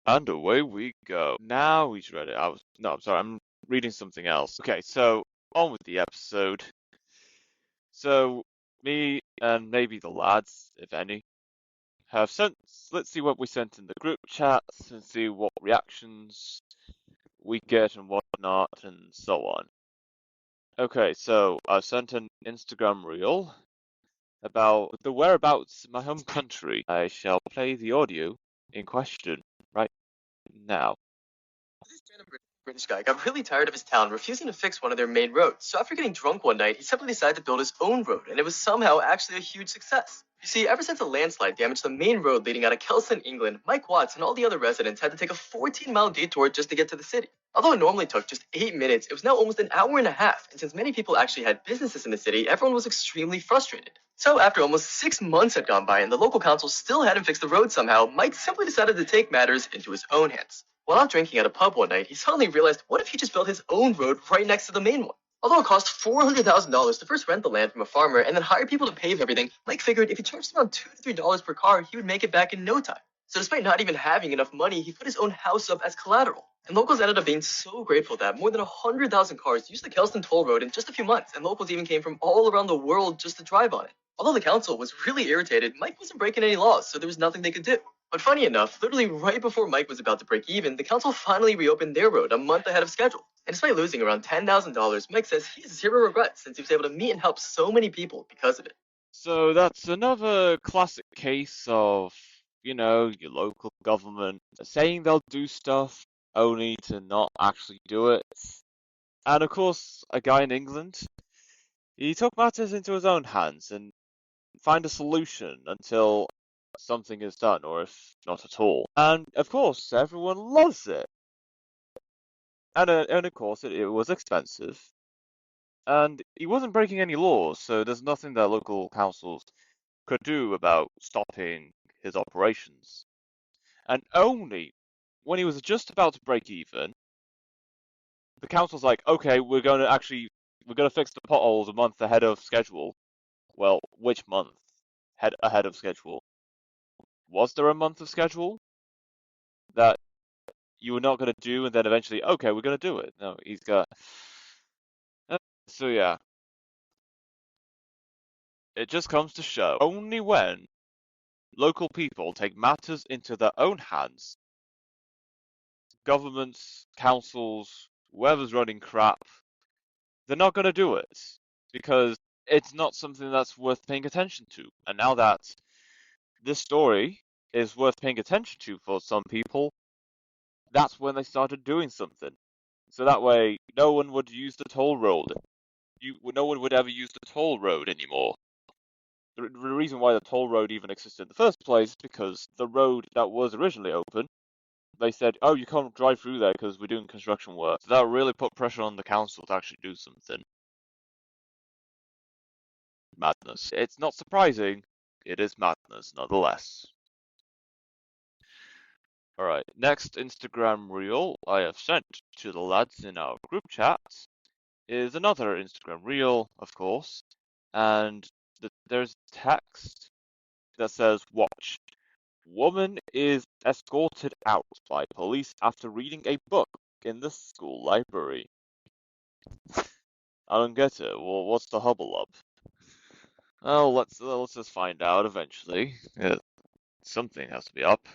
And away we go. Now he's ready. I'm sorry, I'm reading something else. Okay, so on with the episode. So me and maybe the lads, if any, have sent. Let's see what we sent in the group chats and see what reactions we get and whatnot and so on. Okay, so I sent an Instagram reel about the whereabouts in my home country. I shall play the audio in question right now. This random British guy got really tired of his town refusing to fix one of their main roads, so after getting drunk one night, he simply decided to build his own road, and it was somehow actually a huge success. You see, ever since a landslide damaged the main road leading out of Kelson, England, Mike Watts and all the other residents had to take a 14-mile detour just to get to the city. Although it normally took just 8 minutes, it was now almost an hour and a half, and since many people actually had businesses in the city, everyone was extremely frustrated. So after almost 6 months had gone by and the local council still hadn't fixed the road somehow, Mike simply decided to take matters into his own hands. While out drinking at a pub one night, he suddenly realized, what if he just built his own road right next to the main one? Although it cost $400,000 to first rent the land from a farmer and then hire people to pave everything, Mike figured if he charged around $2 to $3 per car, he would make it back in no time. So despite not even having enough money, he put his own house up as collateral. And locals ended up being so grateful that more than 100,000 cars used the Kelston Toll Road in just a few months, and locals even came from all around the world just to drive on it. Although the council was really irritated, Mike wasn't breaking any laws, so there was nothing they could do. But funny enough, literally right before Mike was about to break even, the council finally reopened their road a month ahead of schedule. And despite losing around $10,000, Mike says he has zero regrets since he was able to meet and help so many people because of it. So that's another classic case of, your local government saying they'll do stuff only to not actually do it. And of course, a guy in England, he took matters into his own hands and find a solution until something is done, or if not at all. And of course, everyone loves it. And of course, it was expensive. And he wasn't breaking any laws, so there's nothing that local councils could do about stopping his operations. And only when he was just about to break even, the council's like, okay, we're going to fix the potholes a month ahead of schedule. Well, which month ahead of schedule? Was there a month of schedule that you were not going to do, and then eventually, okay, we're going to do it? No, he's got. So yeah, it just comes to show only when local people take matters into their own hands, governments, councils, whoever's running crap, they're not going to do it because it's not something that's worth paying attention to. And now that this story is worth paying attention to for some people, that's when they started doing something. So that way, no one would use the toll road. No one would ever use the toll road anymore. The reason why the toll road even existed in the first place is because the road that was originally open, they said, oh, you can't drive through there because we're doing construction work. So that really put pressure on the council to actually do something. Madness. It's not surprising. It is madness, nonetheless. Alright, next Instagram reel I have sent to the lads in our group chat is another Instagram reel, of course, and there's text that says, watch. Woman is escorted out by police after reading a book in the school library. I don't get it. Well, what's the hubble up? Oh, let's just find out eventually. Something has to be up.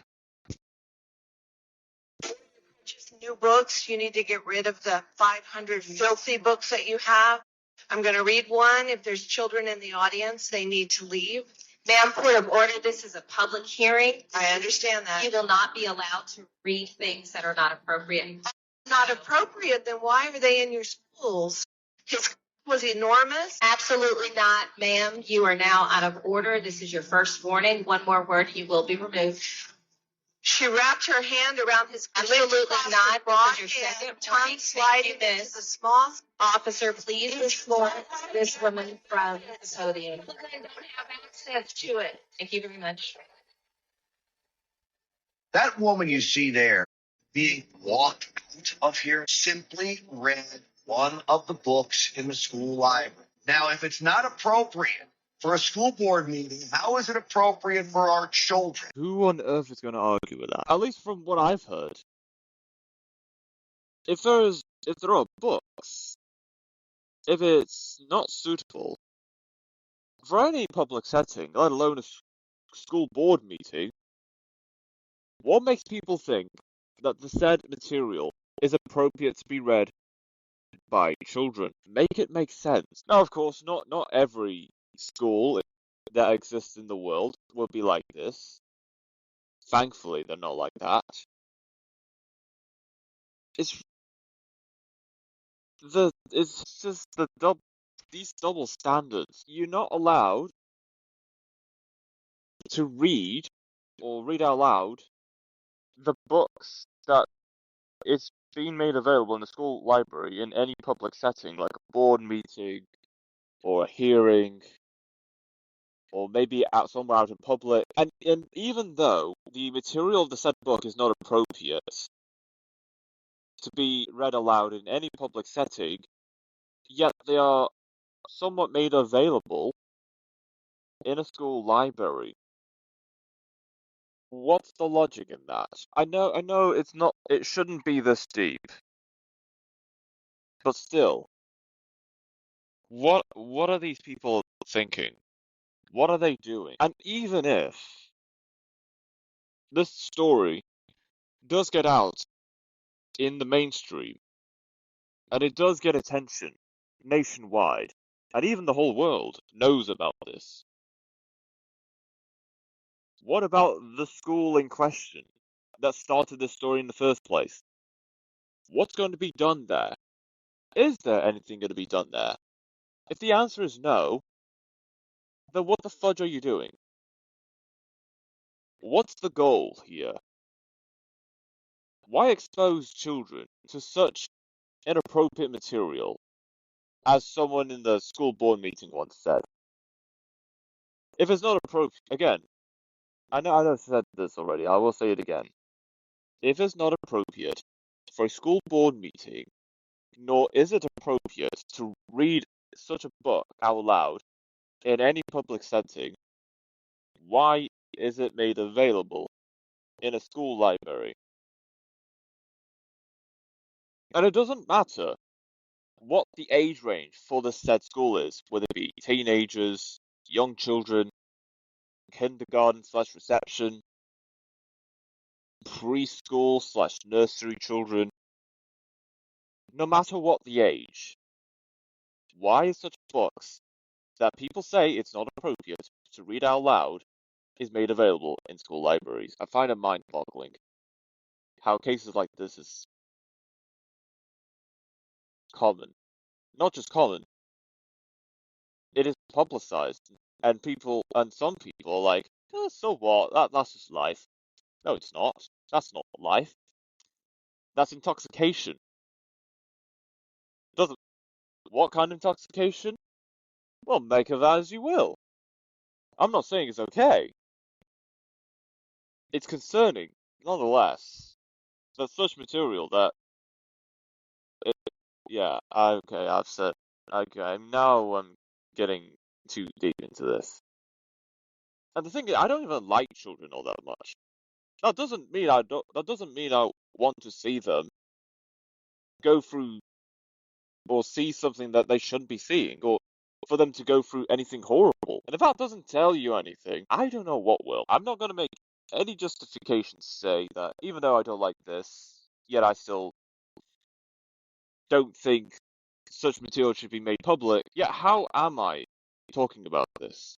Just new books. You need to get rid of the 500 filthy books that you have. I'm going to read one. If there's children in the audience, they need to leave. Ma'am, point of order, this is a public hearing. I understand that. You will not be allowed to read things that are not appropriate. Not appropriate, then why are they in your schools? His was enormous. Absolutely not, ma'am. You are now out of order. This is your first warning. One more word, you will be removed. She wrapped her hand around his Absolutely not. This is your second warning. Sliding into the small Officer, please escort this woman from the podium. Children don't have access to it. Thank you very much. That woman you see there being walked out of here simply read one of the books in the school library. Now, if it's not appropriate for a school board meeting. How is it appropriate for our children? Who on earth is going to argue with that? At least from what I've heard. If there are books, if it's not suitable for any public setting, let alone a school board meeting, what makes people think that the said material is appropriate to be read by children? Make it make sense. Now, of course, not every school that exists in the world will be like this. Thankfully, they're not like that. It's just these double standards. You're not allowed to read or read out loud the books that it's being made available in the school library in any public setting, like a board meeting or a hearing, or maybe somewhere out in public. And even though the material of the said book is not appropriate to be read aloud in any public setting, yet they are somewhat made available in a school library. What's the logic in that? I know it shouldn't be this deep. But still, what are these people thinking? What are they doing? And even if this story does get out in the mainstream, and it does get attention nationwide, and even the whole world knows about this, what about the school in question that started this story in the first place? What's going to be done there? Is there anything going to be done there? If the answer is no, then what the fudge are you doing? What's the goal here? Why expose children to such inappropriate material, as someone in the school board meeting once said? If it's not appropriate, again, I know I've said this already, I will say it again. If it's not appropriate for a school board meeting, nor is it appropriate to read such a book out loud in any public setting, why is it made available in a school library? And it doesn't matter what the age range for the said school is, whether it be teenagers, young children, kindergarten/reception, preschool/nursery children. No matter what the age, why is such books that people say it's not appropriate to read out loud is made available in school libraries? I find it mind-boggling how cases like this is common. Not just common, it is publicized, and some people are like, so what? That's just life. No, it's not. That's not life. That's intoxication. Doesn't What kind of intoxication? Well, make of that as you will. I'm not saying it's okay. It's concerning, nonetheless, that such material that yeah, okay, I've said okay, now I'm getting too deep into this. And the thing is, I don't even like children all that much. That doesn't mean I want to see them go through or see something that they shouldn't be seeing, or for them to go through anything horrible. And if that doesn't tell you anything, I don't know what will. I'm not going to make any justification to say that even though I don't like this, yet I still don't think such material should be made public. Yet how am I talking about this?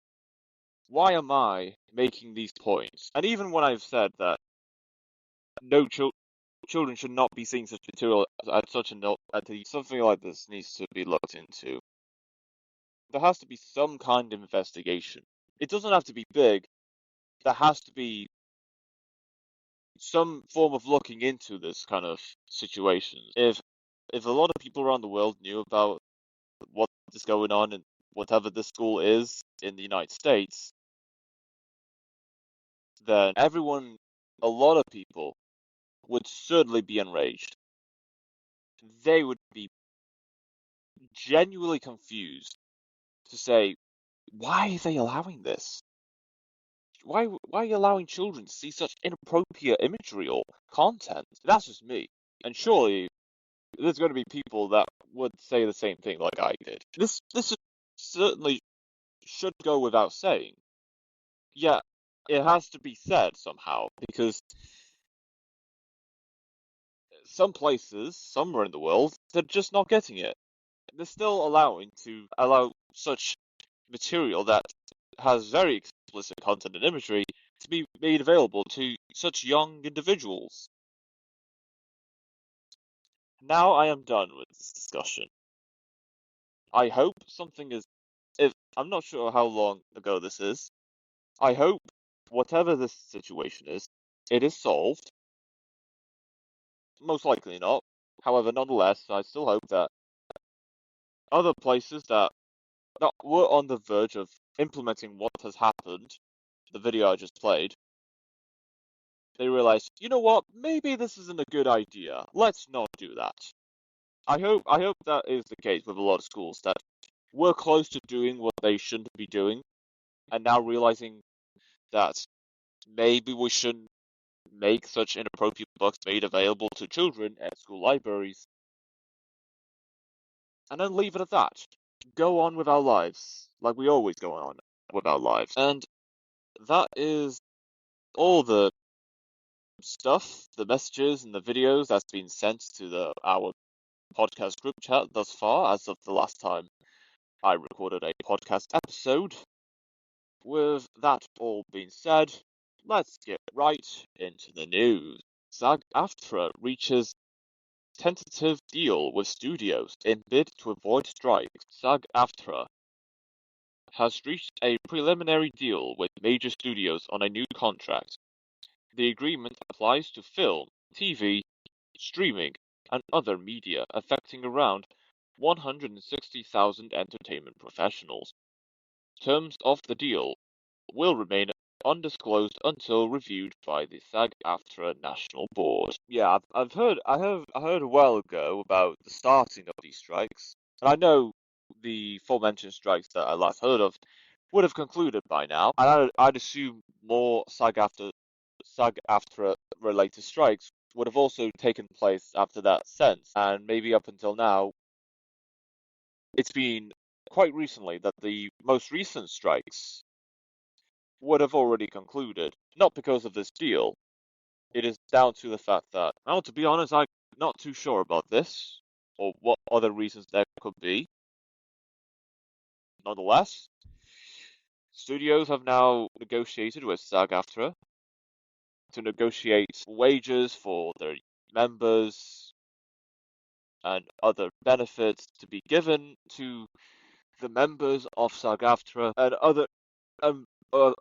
Why am I making these points? And even when I've said that no children should not be seeing such material at such a note, something like this needs to be looked into. There has to be some kind of investigation. It doesn't have to be big. There has to be some form of looking into this kind of situation. If a lot of people around the world knew about what is going on in whatever this school is in the United States, then a lot of people would certainly be enraged. They would be genuinely confused to say, why are they allowing this? Why are you allowing children to see such inappropriate imagery or content? That's just me. And surely there's going to be people that would say the same thing like I did. This certainly should go without saying. Yet it has to be said somehow because some places, somewhere in the world, they're just not getting it. They're still allow such material that has very explicit content and imagery to be made available to such young individuals. Now I am done with this discussion. I hope something is, if I'm not sure how long ago this is, I hope whatever this situation is, it is solved. Most likely not. However, nonetheless, I still hope that other places that were on the verge of implementing what has happened, the video I just played, they realized, you know what, maybe this isn't a good idea. Let's not do that. I hope that is the case with a lot of schools that were close to doing what they shouldn't be doing, and now realizing that maybe we shouldn't make such inappropriate books made available to children at school libraries, and then leave it at that. Go on with our lives, like we always go on with our lives. And that is all the stuff, the messages and the videos that's been sent to our podcast group chat thus far, as of the last time I recorded a podcast episode. With that all being said, let's get right into the news. SAG-AFTRA reaches tentative deal with studios in bid to avoid strikes. SAG-AFTRA has reached a preliminary deal with major studios on a new contract. The agreement applies to film, TV, streaming, and other media, affecting around 160,000 entertainment professionals. Terms of the deal will remain undisclosed until reviewed by the SAG-AFTRA National Board. Yeah, I heard a while ago about the starting of these strikes, and I know the aforementioned strikes that I last heard of would have concluded by now, and I'd assume more SAG-AFTRA related strikes would have also taken place after that since, and maybe up until now, it's been quite recently that the most recent strikes would have already concluded, not because of this deal. It is down to the fact that, well, to be honest, I'm not too sure about this, or what other reasons there could be. Nonetheless, studios have now negotiated with SAG-AFTRA to negotiate wages for their members and other benefits to be given to the members of SAG-AFTRA and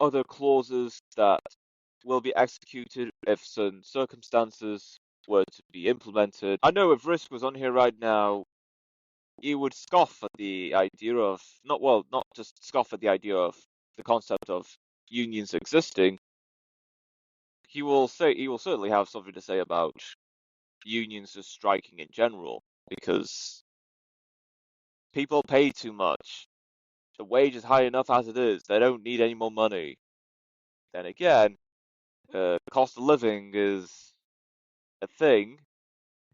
other clauses that will be executed if certain circumstances were to be implemented. I know if Risk was on here right now, he would scoff at the idea of not just scoff at the idea of the concept of unions existing. He will certainly have something to say about unions just striking in general, because people pay too much. The wage is high enough as it is. They don't need any more money. Then again, cost of living is a thing,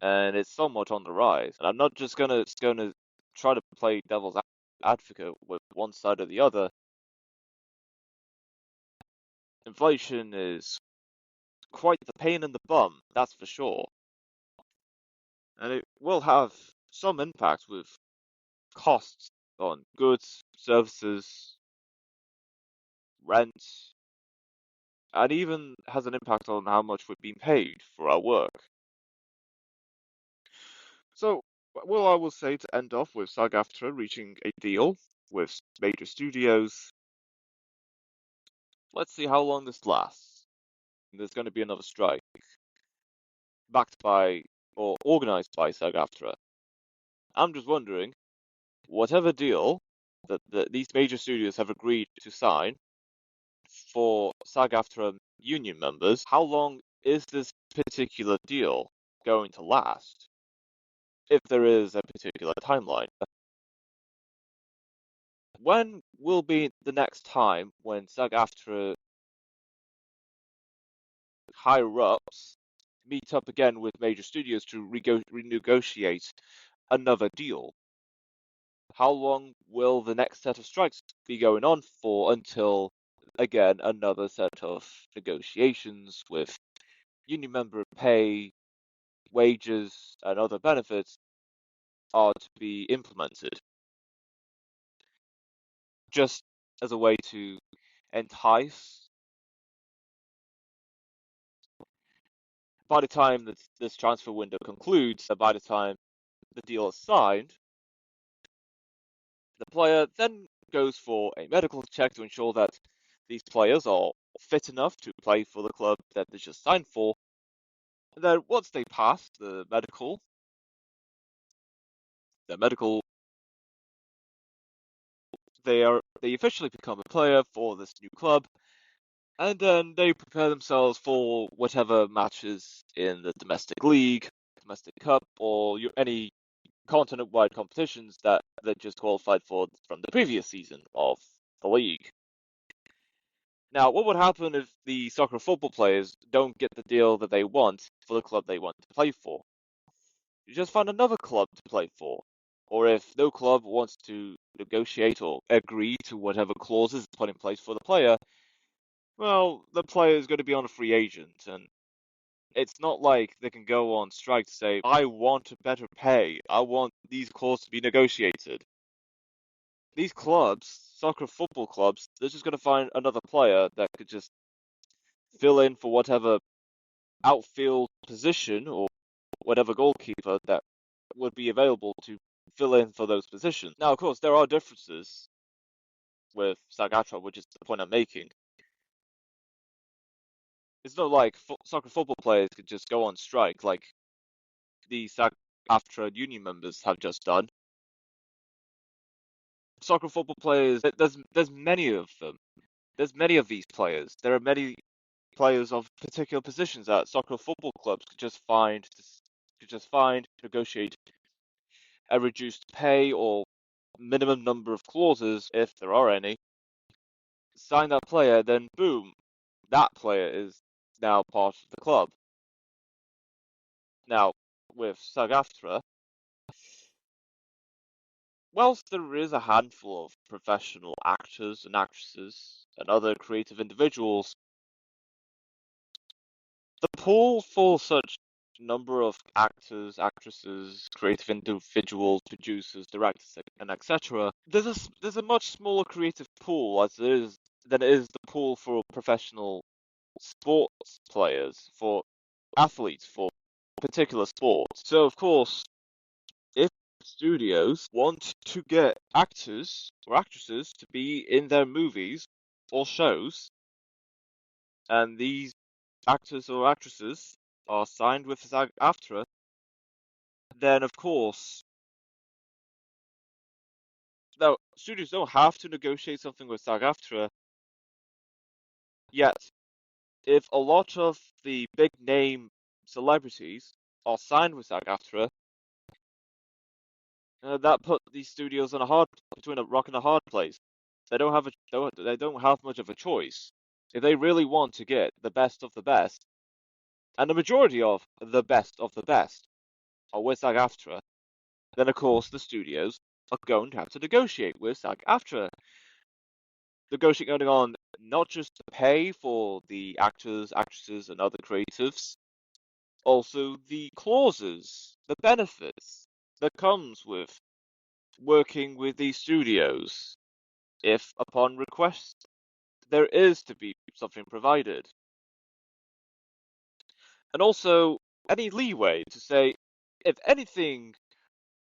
and it's somewhat on the rise. And I'm not just gonna try to play devil's advocate with one side or the other. Inflation is quite the pain in the bum, that's for sure. And it will have some impact with costs on goods, services, rent, and even has an impact on how much we're being paid for our work. So, well, I will say to end off with SAG-AFTRA reaching a deal with major studios. Let's see how long this lasts. There's going to be another strike, backed by or organized by SAG-AFTRA. I'm just wondering, whatever deal that these major studios have agreed to sign for SAG-AFTRA union members, how long is this particular deal going to last? If there is a particular timeline. when will be the next time when SAG-AFTRA higher-ups meet up again with major studios to renegotiate another deal? How long will the next set of strikes be going on for until, again, another set of negotiations with union member pay, wages, and other benefits are to be implemented? Just as a way to entice. By the time that this transfer window concludes, by the time the deal is signed, the player then goes for a medical check to ensure that these players are fit enough to play for the club that they just signed for. And then once they pass the medical, they officially become a player for this new club, and then they prepare themselves for whatever matches in the domestic league, domestic cup, or any continent-wide competitions that they just qualified for from the previous season of the league. Now, what would happen if the soccer football players don't get the deal that they want for the club they want to play for? You just find another club to play for. Or if no club wants to negotiate or agree to whatever clauses put in place for the player, well, the player is going to be on a free agent, and it's not like they can go on strike to say, I want better pay, I want these clauses to be negotiated. These clubs, soccer football clubs, they're just going to find another player that could just fill in for whatever outfield position or whatever goalkeeper that would be available to fill in for those positions. Now, of course, there are differences with SAG-AFTRA, which is the point I'm making. It's not like soccer football players could just go on strike like the SAG-AFTRA union members have just done. Soccer football players, there's many of them. There's many of these players. There are many players of particular positions that soccer football clubs could just negotiate a reduced pay or minimum number of clauses, if there are any, sign that player, then boom, that player is now part of the club. Now, with SAG-AFTRA, whilst there is a handful of professional actors and actresses and other creative individuals, the pool for such number of actors, actresses, creative individuals, producers, directors, and etc. There's a much smaller creative pool as there is than it is the pool for professional sports players, for athletes, for particular sports. So of course, if studios want to get actors or actresses to be in their movies or shows, and these actors or actresses are signed with SAG-AFTRA, then of course, now studios don't have to negotiate something with SAG-AFTRA, yet if a lot of the big name celebrities are signed with SAG-AFTRA, that put these studios between a rock and a hard place. They don't have much of a choice. If they really want to get the best of the best, and the majority of the best are with SAG-AFTRA, then of course the studios are going to have to negotiate with SAG-AFTRA. Negotiating on not just the pay for the actors, actresses, and other creatives, also the clauses, the benefits that comes with working with these studios, if upon request there is to be something provided. And also any leeway to say, if anything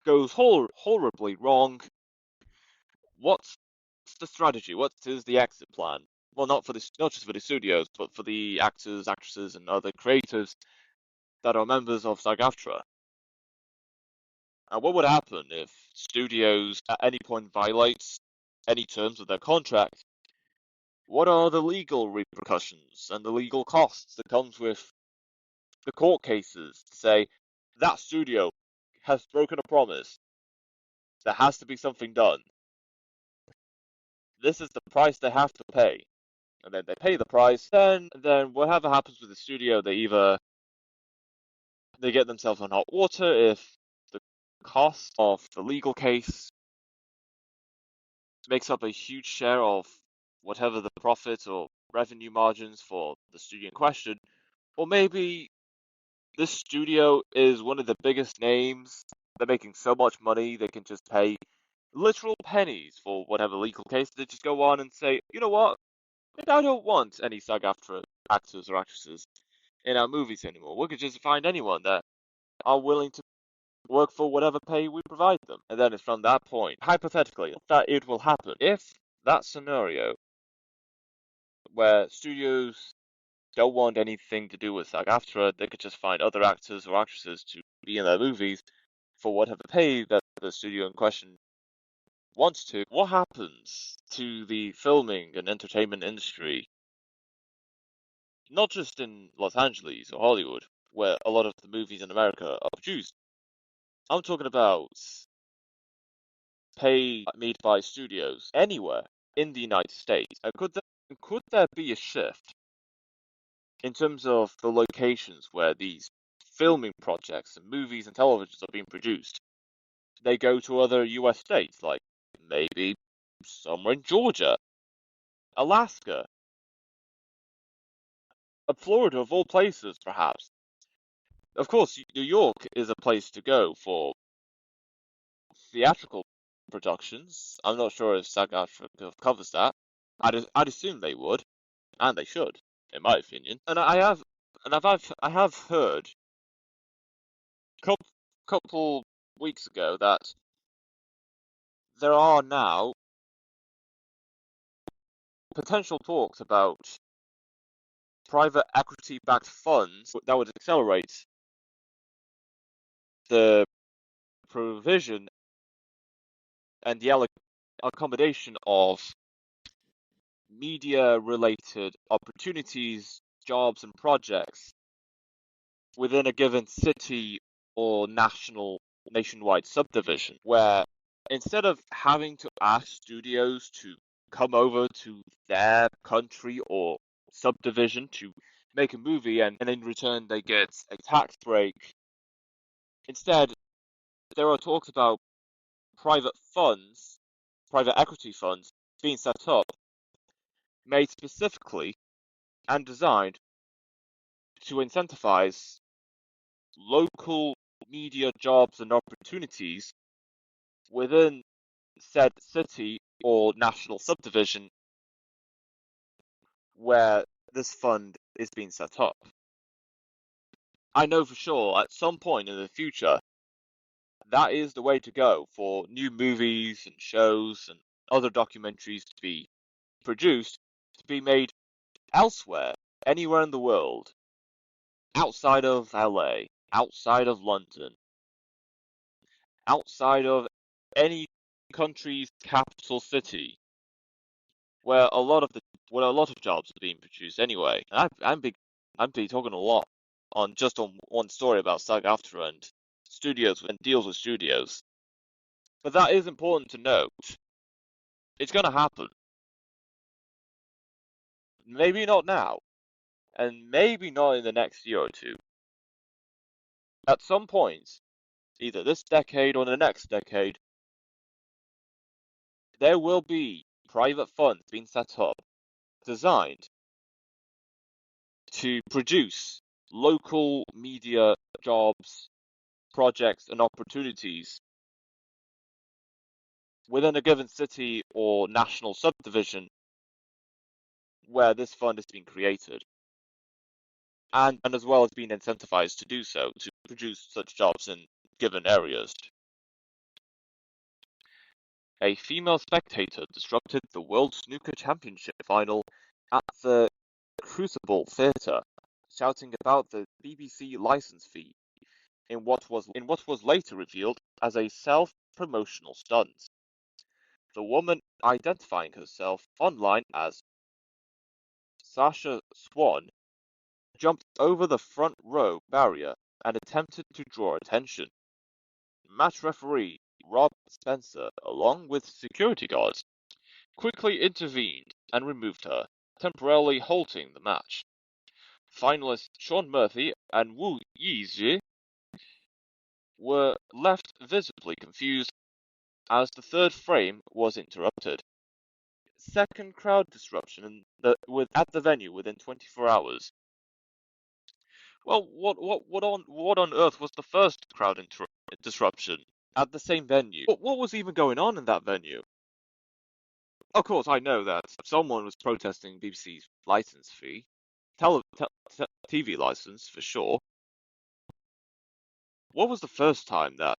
goes horribly wrong, what's the strategy? What is the exit plan? Well, not just for the studios, but for the actors, actresses, and other creatives that are members of SAG-AFTRA. And what would happen if studios at any point violates any terms of their contract? What are the legal repercussions and the legal costs that comes with the court cases to say that studio has broken a promise? There has to be something done. this is the price they have to pay. And then they pay the price, then whatever happens with the studio, they get themselves on hot water if the cost of the legal case makes up a huge share of whatever the profit or revenue margins for the studio in question, or maybe this studio is one of the biggest names. They're making so much money they can just pay literal pennies for whatever legal case. They just go on and say, you know what? I don't want any SAG-AFTRA actors or actresses in our movies anymore. We could just find anyone that are willing to work for whatever pay we provide them. And then it's from that point, hypothetically, that it will happen. If that scenario where studios don't want anything to do with SAG-AFTRA, they could just find other actors or actresses to be in their movies for whatever pay that the studio in question wants to. What happens to the filming and entertainment industry, not just in Los Angeles or Hollywood, where a lot of the movies in America are produced? I'm talking about pay made by studios anywhere in the United States. Could there be a shift in terms of the locations where these filming projects and movies and televisions are being produced? They go to other US states, like maybe somewhere in Georgia, Alaska, Florida, of all places, perhaps. Of course, New York is a place to go for theatrical productions. I'm not sure if SAG-AFTRA covers that. I'd assume they would, and they should, in my opinion. And I have heard couple weeks ago that there are now potential talks about private equity-backed funds that would accelerate the provision and the accommodation of media-related opportunities, jobs, and projects within a given city or nationwide subdivision, where instead of having to ask studios to come over to their country or subdivision to make a movie and in return they get a tax break, instead there are talks about private equity funds being set up, made specifically and designed to incentivize local media jobs and opportunities within said city or national subdivision where this fund is being set up. I know for sure at some point in the future that is the way to go for new movies and shows and other documentaries to be produced, to be made elsewhere, anywhere in the world, outside of LA, outside of London, outside of any country's capital city, where a lot of jobs are being produced anyway. And I'm been talking a lot on one story about SAG-AFTRA and studios and deals with studios. But that is important to note. It's going to happen. Maybe not now, and maybe not in the next year or two. At some point, either this decade or the next decade, there will be private funds being set up, designed to produce local media jobs, projects, and opportunities within a given city or national subdivision where this fund is being created. And as well as being incentivized to do so, to produce such jobs in given areas. A female spectator disrupted the World Snooker Championship final at the Crucible Theatre, shouting about the BBC license fee in what was later revealed as a self-promotional stunt. The woman, identifying herself online as Sasha Swan, jumped over the front row barrier and attempted to draw attention. Match referee Rob Spencer, along with security guards, quickly intervened and removed her, temporarily halting the match. Finalists Shaun Murphy and Wu Yizhi were left visibly confused as the third frame was interrupted. Second crowd disruption at the venue within 24 hours. Well, what on earth was the first crowd disruption at the same venue? What was even going on in that venue? Of course, I know that someone was protesting BBC's license fee, TV license for sure. What was the first time that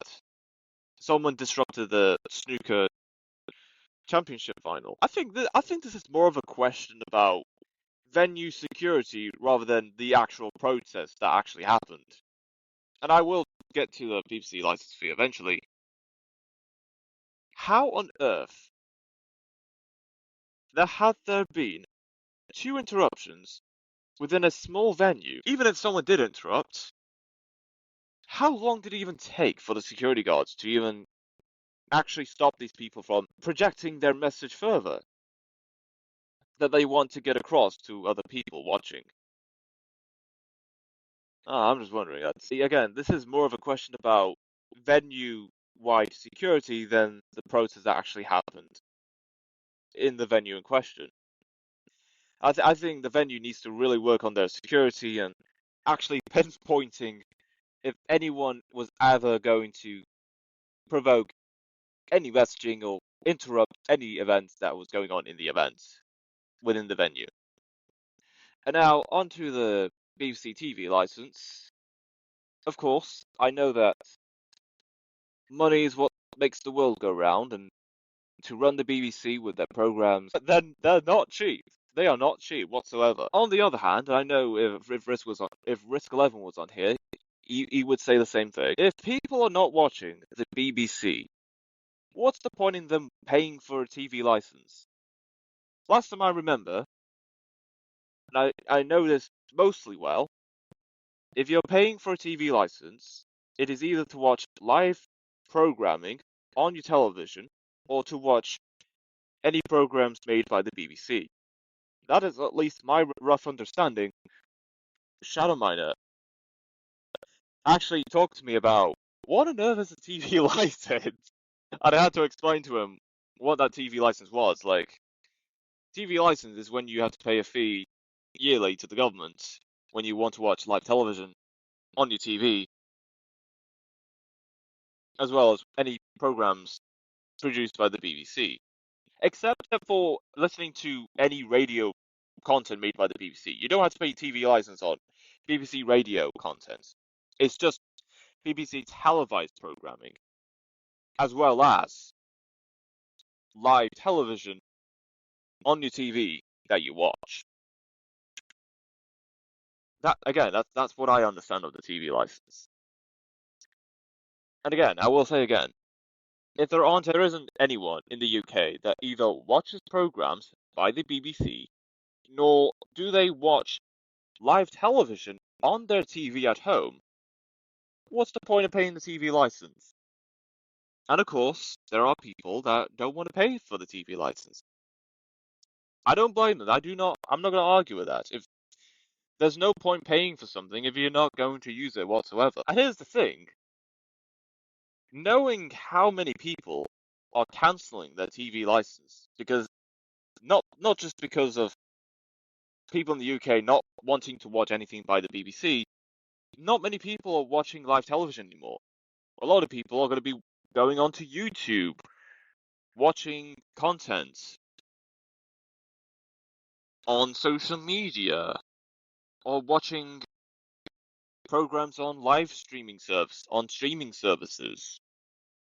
someone disrupted the snooker championship final? I think this is more of a question about venue security rather than the actual protest that actually happened. And I will get to the BBC license fee eventually. How on earth had there been 2 interruptions within a small venue? Even if someone did interrupt, how long did it even take for the security guards to even actually stop these people from projecting their message further that they want to get across to other people watching? I'm just wondering. See, again, this is more of a question about venue-wide security than the protest that actually happened in the venue in question. I think the venue needs to really work on their security and actually pinpointing if anyone was ever going to provoke any messaging or interrupt any events that was going on in the event within the venue. And now onto the BBC TV license. Of course, I know that money is what makes the world go round, and to run the BBC with their programs, then they're not cheap. They are not cheap whatsoever. On the other hand, I know if Risk 11 was on here, he would say the same thing. If people are not watching the BBC, what's the point in them paying for a TV license? Last time I remember, and I know this mostly well, if you're paying for a TV license, it is either to watch live programming on your television or to watch any programs made by the BBC. That is at least my rough understanding. Shadowminer actually talked to me about what on earth is a TV license? And I had to explain to him what that TV license was. Like, TV license is when you have to pay a fee yearly to the government when you want to watch live television on your TV, as well as any programs produced by the BBC. Except for listening to any radio content made by the BBC. You don't have to pay TV license on BBC radio content. It's just BBC televised programming, as well as live television on your TV that you watch. That's what I understand of the TV license. And again, I will say again, if there isn't anyone in the UK that either watches programs by the BBC, nor do they watch live television on their TV at home, what's the point of paying the TV license? And of course, there are people that don't want to pay for the TV license. I don't blame them. I'm not going to argue with that. If there's no point paying for something if you're not going to use it whatsoever. And here's the thing. Knowing how many people are cancelling their TV license, because not just because of people in the UK not wanting to watch anything by the BBC, not many people are watching live television anymore. A lot of people are going to be going onto YouTube, watching content on social media, or watching programs on streaming services.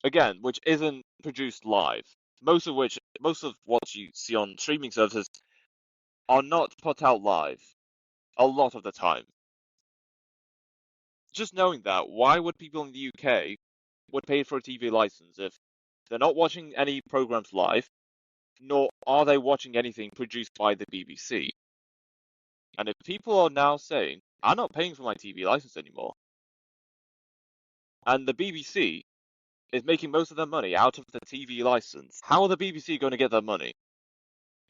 Again, which isn't produced live. Most of what you see on streaming services are not put out live a lot of the time. Just knowing that, why would people in the UK would pay for a TV license if they're not watching any programs live, nor are they watching anything produced by the BBC? And if people are now saying, I'm not paying for my TV license anymore, and the BBC is making most of their money out of the TV license, how are the BBC going to get their money?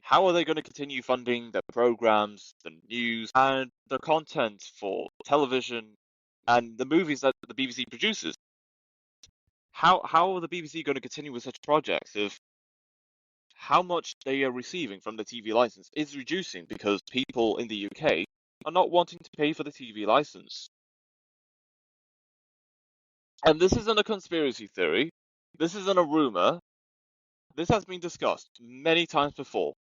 How are they going to continue funding their programs, the news, and the content for television and the movies that the BBC produces? How are the BBC going to continue with such projects if how much they are receiving from the TV license is reducing because people in the UK are not wanting to pay for the TV license? And this isn't a conspiracy theory. This isn't a rumor. This has been discussed many times before.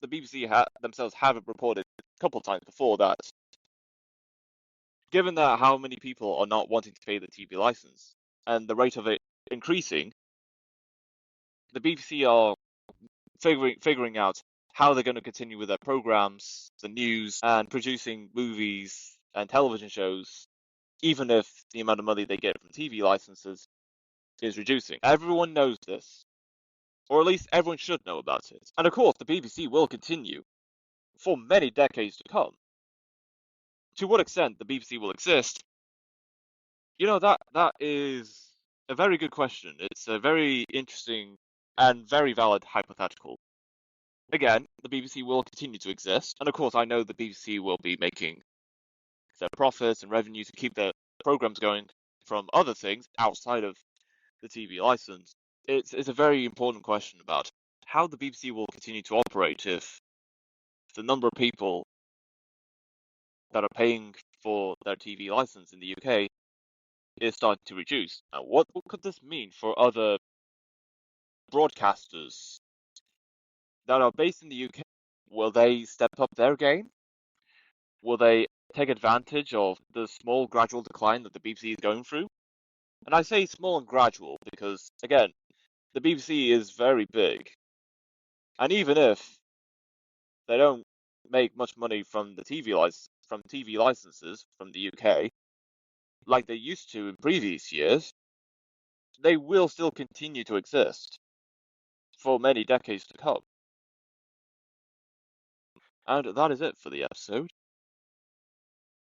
The BBC themselves have reported a couple times before that, given that how many people are not wanting to pay the TV license and the rate of it increasing, the BBC are figuring out how they're going to continue with their programs, the news, and producing movies and television shows, even if the amount of money they get from TV licenses is reducing. Everyone knows this, or at least everyone should know about it. And of course, the BBC will continue for many decades to come. To what extent the BBC will exist, that is a very good question. It's a very interesting and very valid hypothetical. Again, the BBC will continue to exist, and of course I know the BBC will be making their profits and revenue to keep their programs going from other things outside of the TV license. It's a very important question about how the BBC will continue to operate if the number of people that are paying for their TV license in the UK is starting to reduce. Now, what could this mean for other broadcasters that are based in the UK? Will they step up their game? Will they take advantage of the small gradual decline that the BBC is going through? And I say small and gradual because, again, the BBC is very big. And even if they don't make much money from the TV licenses from the UK, like they used to in previous years, they will still continue to exist for many decades to come. And that is it for the episode.